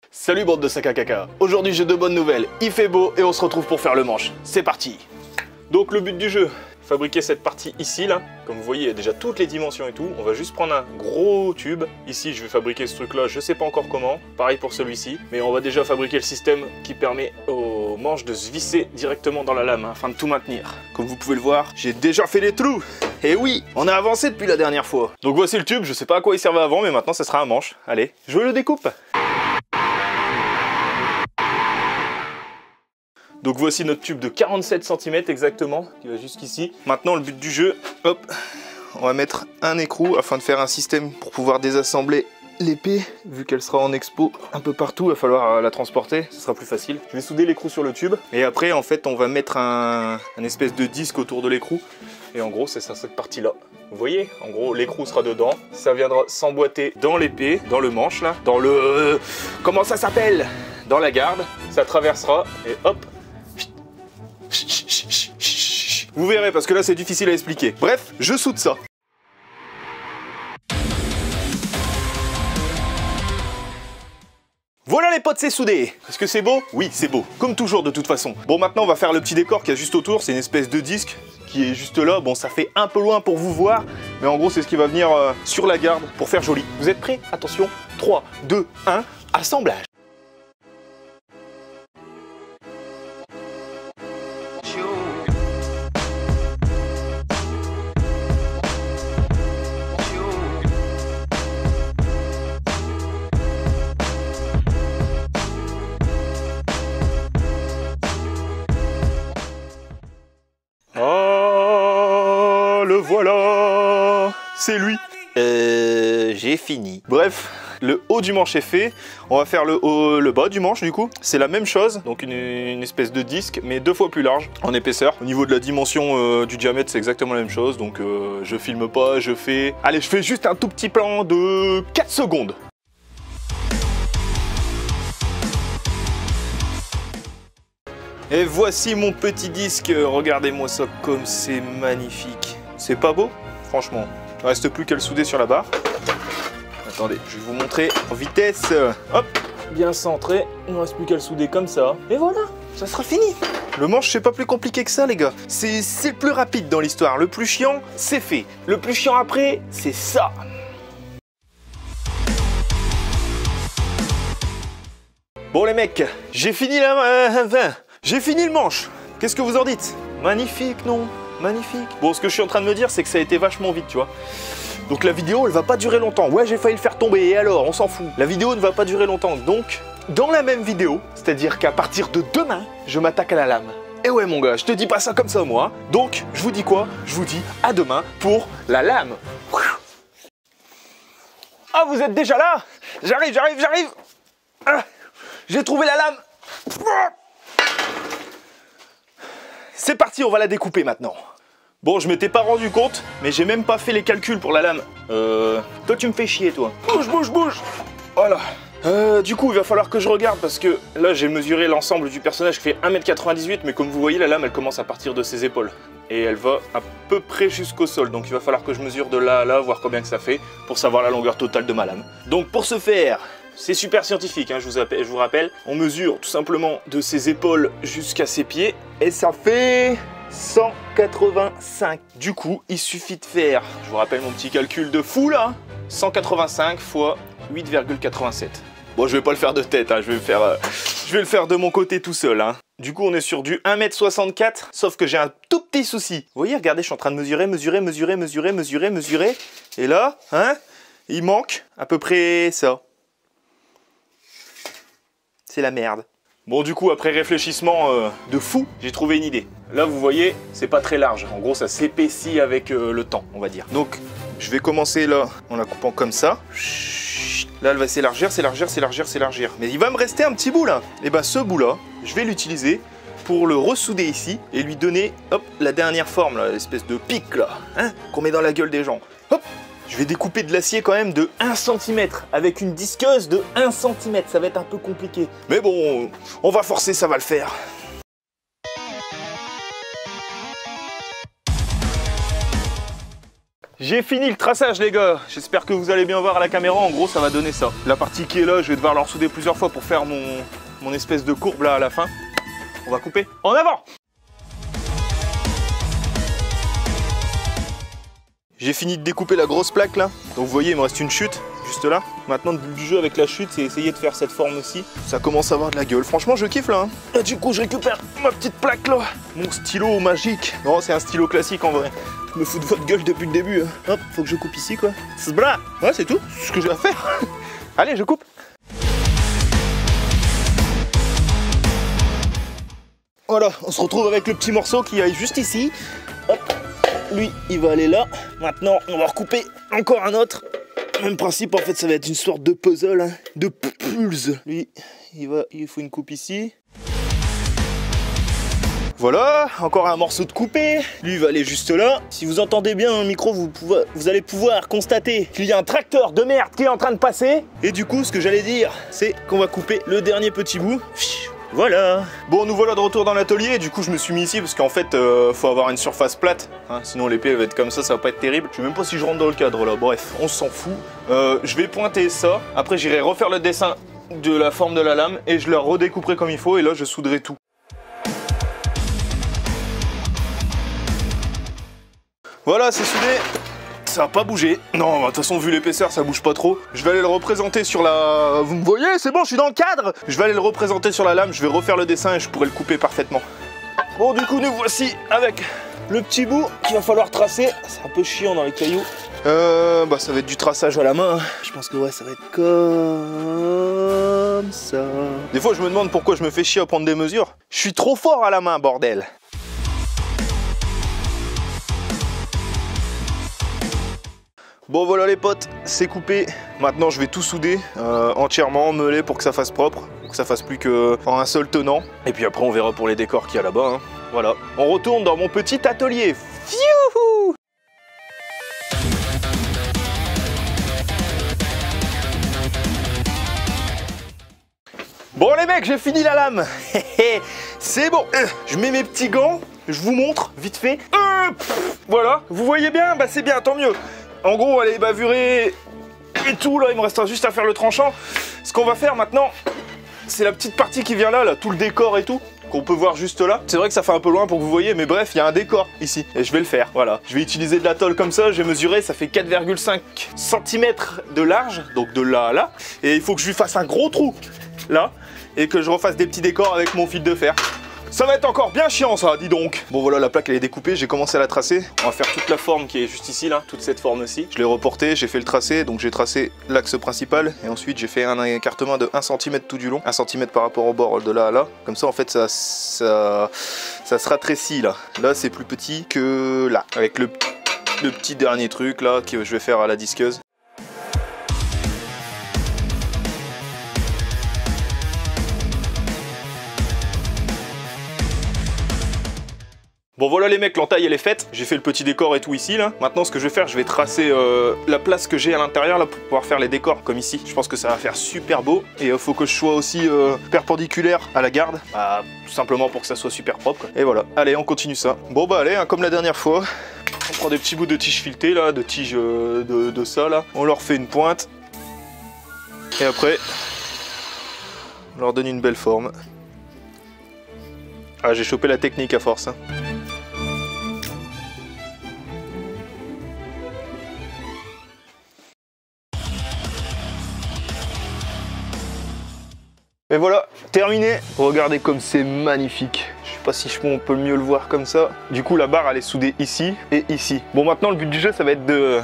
Salut bande de sac à caca. Aujourd'hui j'ai deux bonnes nouvelles, il fait beau et on se retrouve pour faire le manche. C'est parti. Donc le but du jeu, fabriquer cette partie ici là. Comme vous voyez il y a déjà toutes les dimensions et tout. On va juste prendre un gros tube. Ici je vais fabriquer ce truc là, je sais pas encore comment. Pareil pour celui-ci. Mais on va déjà fabriquer le système qui permet au manche de se visser directement dans la lame afin de tout maintenir. Comme vous pouvez le voir, j'ai déjà fait les trous. Et oui, on a avancé depuis la dernière fois. Donc voici le tube, je sais pas à quoi il servait avant mais maintenant ça sera un manche. Allez, je le découpe. Donc voici notre tube de 47 cm exactement, qui va jusqu'ici. Maintenant le but du jeu, hop, on va mettre un écrou afin de faire un système pour pouvoir désassembler l'épée. Vu qu'elle sera en expo un peu partout, il va falloir la transporter, ce sera plus facile. Je vais souder l'écrou sur le tube et après en fait on va mettre un espèce de disque autour de l'écrou. Et en gros c'est ça, cette partie là. Vous voyez, en gros l'écrou sera dedans, ça viendra s'emboîter dans l'épée, dans le manche là, dans le... comment ça s'appelle? Dans la garde, ça traversera et hop. Vous verrez parce que là c'est difficile à expliquer. Bref, je soude ça. Voilà les potes, c'est soudé. Est-ce que c'est beau? Oui, c'est beau. Comme toujours de toute façon. Bon, maintenant on va faire le petit décor qu'il y a juste autour. C'est une espèce de disque qui est juste là. Bon, ça fait un peu loin pour vous voir. Mais en gros, c'est ce qui va venir sur la garde pour faire joli. Vous êtes prêts? Attention, 3, 2, 1, assemblage. Ah, le voilà, c'est lui. J'ai fini. Bref, le haut du manche est fait. On va faire le bas du manche du coup. C'est la même chose, donc une espèce de disque, mais 2 fois plus large en épaisseur. Au niveau de la dimension du diamètre, c'est exactement la même chose. Donc je filme pas, je fais... Allez, je fais juste un tout petit plan de 4 secondes. Et voici mon petit disque, regardez-moi ça comme c'est magnifique. C'est pas beau? Franchement. Il ne reste plus qu'à le souder sur la barre. Attendez, je vais vous montrer en vitesse. Hop, bien centré. Il ne reste plus qu'à le souder comme ça. Et voilà, ça sera fini. Le manche, c'est pas plus compliqué que ça, les gars. C'est le plus rapide dans l'histoire. Le plus chiant, c'est fait. Le plus chiant après, c'est ça. Bon les mecs, j'ai fini j'ai fini le manche. Qu'est-ce que vous en dites? Magnifique, non? Magnifique. Bon, ce que je suis en train de me dire, c'est que ça a été vachement vite, tu vois. Donc la vidéo, elle va pas durer longtemps. Ouais, j'ai failli le faire tomber, et alors, on s'en fout. La vidéo ne va pas durer longtemps. Donc, dans la même vidéo, c'est-à-dire qu'à partir de demain, je m'attaque à la lame. Et ouais, mon gars, je te dis pas ça comme ça, moi. Donc, je vous dis quoi? Je vous dis à demain pour la lame. Ah, vous êtes déjà là? J'arrive. Ah, j'ai trouvé la lame. C'est parti, on va la découper maintenant. Bon, je m'étais pas rendu compte, mais j'ai même pas fait les calculs pour la lame. Toi tu me fais chier, toi. Bouge. Voilà. Du coup, il va falloir que je regarde parce que là, j'ai mesuré l'ensemble du personnage qui fait 1,98 m, mais comme vous voyez, la lame, elle commence à partir de ses épaules. Et elle va à peu près jusqu'au sol. Donc il va falloir que je mesure de là à là, voir combien que ça fait, pour savoir la longueur totale de ma lame. Donc pour ce faire... C'est super scientifique, hein, je vous rappelle. On mesure tout simplement de ses épaules jusqu'à ses pieds. Et ça fait 185. Du coup, il suffit de faire, je vous rappelle mon petit calcul de fou là, 185 fois 8,87. Bon, je vais pas le faire de tête, hein, je vais le faire de mon côté tout seul. Hein. Du coup, on est sur du 1,64 m, sauf que j'ai un tout petit souci. Vous voyez, regardez, je suis en train de mesurer. Et là, hein, il manque à peu près ça. C'est la merde. Bon, du coup, après réfléchissement de fou, j'ai trouvé une idée. Là, vous voyez, c'est pas très large. En gros, ça s'épaissit avec le temps, on va dire. Donc, je vais commencer là, en la coupant comme ça. Là, elle va s'élargir. Mais il va me rester un petit bout, là. Et ben, ce bout-là, je vais l'utiliser pour le ressouder ici et lui donner, hop, la dernière forme, là, l'espèce de pic, là, hein, qu'on met dans la gueule des gens. Hop. Je vais découper de l'acier quand même de 1 cm avec une disqueuse de 1 cm. Ça va être un peu compliqué. Mais bon, on va forcer, ça va le faire. J'ai fini le traçage les gars, j'espère que vous allez bien voir à la caméra, en gros ça va donner ça. La partie qui est là, je vais devoir leur souder plusieurs fois pour faire mon espèce de courbe là à la fin. On va couper, en avant! J'ai fini de découper la grosse plaque là, donc vous voyez il me reste une chute, juste là. Maintenant le but du jeu avec la chute c'est essayer de faire cette forme aussi. Ça commence à avoir de la gueule, franchement je kiffe là. Et du coup je récupère ma petite plaque là, mon stylo magique. Non c'est un stylo classique en vrai. Je me fous de votre gueule depuis le début. Hop, faut que je coupe ici quoi. C'est bras. Ouais c'est tout, c'est ce que j'ai à faire. Allez je coupe. Voilà, on se retrouve avec le petit morceau qui aille juste ici. Hop. Lui, il va aller là. Maintenant, on va recouper encore un autre. Même principe, en fait, ça va être une sorte de puzzle, hein, de pulse. Lui, il faut une coupe ici. Voilà, encore un morceau de coupé. Lui, il va aller juste là. Si vous entendez bien dans le micro, vous allez pouvoir constater qu'il y a un tracteur de merde qui est en train de passer. Et du coup, ce que j'allais dire, c'est qu'on va couper le dernier petit bout. Voilà. Bon, nous voilà de retour dans l'atelier. Du coup, je me suis mis ici parce qu'en fait, faut avoir une surface plate. Hein, sinon, l'épée va être comme ça va pas être terrible. Je sais même pas si je rentre dans le cadre là. Bref, on s'en fout. Je vais pointer ça. Après, j'irai refaire le dessin de la forme de la lame et je le redécouperai comme il faut. Et là, je souderai tout. Voilà, c'est soudé. Ça n'a pas bougé. Non, de toute façon, vu l'épaisseur, ça bouge pas trop. Je vais aller le représenter sur la... Vous me voyez, c'est bon, je suis dans le cadre. Je vais aller le représenter sur la lame, je vais refaire le dessin et je pourrai le couper parfaitement. Bon, du coup, nous voici avec le petit bout qu'il va falloir tracer. C'est un peu chiant dans les cailloux. Bah, ça va être du traçage à la main. Je pense que ouais, ça va être comme ça. Des fois, je me demande pourquoi je me fais chier à prendre des mesures. Je suis trop fort à la main, bordel. Bon voilà les potes, c'est coupé. Maintenant je vais tout souder entièrement, meuler pour que ça fasse propre, pour que ça fasse plus qu'en un seul tenant. Et puis après on verra pour les décors qu'il y a là-bas. Hein. Voilà, on retourne dans mon petit atelier. Fiouhou! Bon les mecs, j'ai fini la lame. C'est bon, je mets mes petits gants, je vous montre vite fait. Voilà, vous voyez bien, bah c'est bien, tant mieux. En gros, elle est bavurée et tout, là, il me restera juste à faire le tranchant. Ce qu'on va faire maintenant, c'est la petite partie qui vient là, tout le décor et tout, qu'on peut voir juste là. C'est vrai que ça fait un peu loin pour que vous voyez, mais bref, il y a un décor ici, et je vais le faire, voilà. Je vais utiliser de la tôle comme ça, j'ai mesuré, ça fait 4,5 cm de large, donc de là à là. Et il faut que je lui fasse un gros trou, là, et que je refasse des petits décors avec mon fil de fer. Ça va être encore bien chiant ça, dis donc. Bon voilà, la plaque elle est découpée, j'ai commencé à la tracer. On va faire toute la forme qui est juste ici là, toute cette forme-ci. Je l'ai reportée, j'ai fait le tracé, donc j'ai tracé l'axe principal. Et ensuite j'ai fait un écartement de 1 cm tout du long. 1 cm par rapport au bord de là à là. Comme ça en fait ça se rétrécit là. Là c'est plus petit que là. Avec le petit dernier truc là que je vais faire à la disqueuse. Bon voilà les mecs, l'entaille elle est faite, j'ai fait le petit décor et tout ici là. Maintenant ce que je vais faire, je vais tracer la place que j'ai à l'intérieur là pour pouvoir faire les décors comme ici. Je pense que ça va faire super beau et faut que je sois aussi perpendiculaire à la garde. Bah, tout simplement pour que ça soit super propre quoi. Et voilà, allez on continue ça. Bon bah allez, hein, comme la dernière fois, on prend des petits bouts de tige filetée là, de tige de ça là. On leur fait une pointe et après on leur donne une belle forme. Ah j'ai chopé la technique à force hein. Et voilà, terminé. Regardez comme c'est magnifique. Je sais pas si on peut mieux le voir comme ça. Du coup, la barre, elle est soudée ici et ici. Bon, maintenant, le but du jeu, ça va être de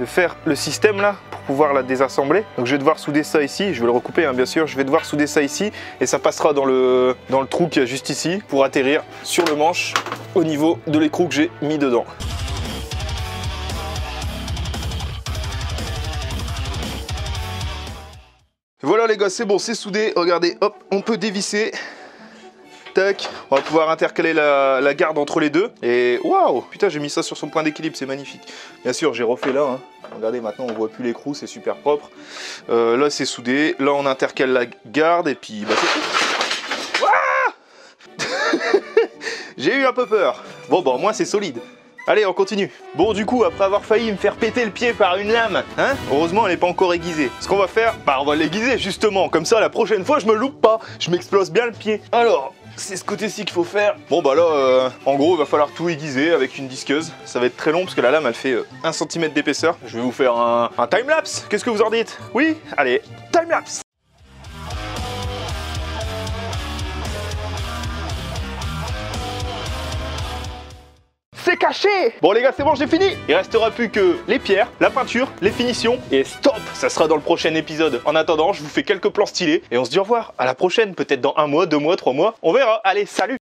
faire le système là pour pouvoir la désassembler. Donc, je vais devoir souder ça ici. Je vais le recouper, hein, bien sûr. Je vais devoir souder ça ici et ça passera dans le trou qu'il y a juste ici pour atterrir sur le manche au niveau de l'écrou que j'ai mis dedans. Voilà les gars, c'est bon, c'est soudé. Regardez, hop, on peut dévisser. Tac, on va pouvoir intercaler la garde entre les deux. Et waouh, putain, j'ai mis ça sur son point d'équilibre, c'est magnifique. Bien sûr, j'ai refait là. Hein. Regardez, maintenant on voit plus l'écrou, c'est super propre. Là, c'est soudé. Là, on intercale la garde et puis bah, c'est tout. J'ai eu un peu peur. Bon, bah, au moins, c'est solide. Allez, on continue. Bon, du coup, après avoir failli me faire péter le pied par une lame, hein, heureusement, elle n'est pas encore aiguisée. Ce qu'on va faire, bah, on va l'aiguiser, justement. Comme ça, la prochaine fois, je me loupe pas. Je m'explose bien le pied. Alors, c'est ce côté-ci qu'il faut faire. Bon, bah là, en gros, il va falloir tout aiguiser avec une disqueuse. Ça va être très long parce que la lame, elle fait 1 cm d'épaisseur. Je vais vous faire un time-lapse. Qu'est-ce que vous en dites? Oui? Allez, time-lapse. C'est caché! Bon les gars, c'est bon, j'ai fini. Il restera plus que les pierres, la peinture, les finitions et stop! Ça sera dans le prochain épisode. En attendant, je vous fais quelques plans stylés et on se dit au revoir. À la prochaine, peut-être dans 1 mois, 2 mois, 3 mois. On verra. Allez, salut!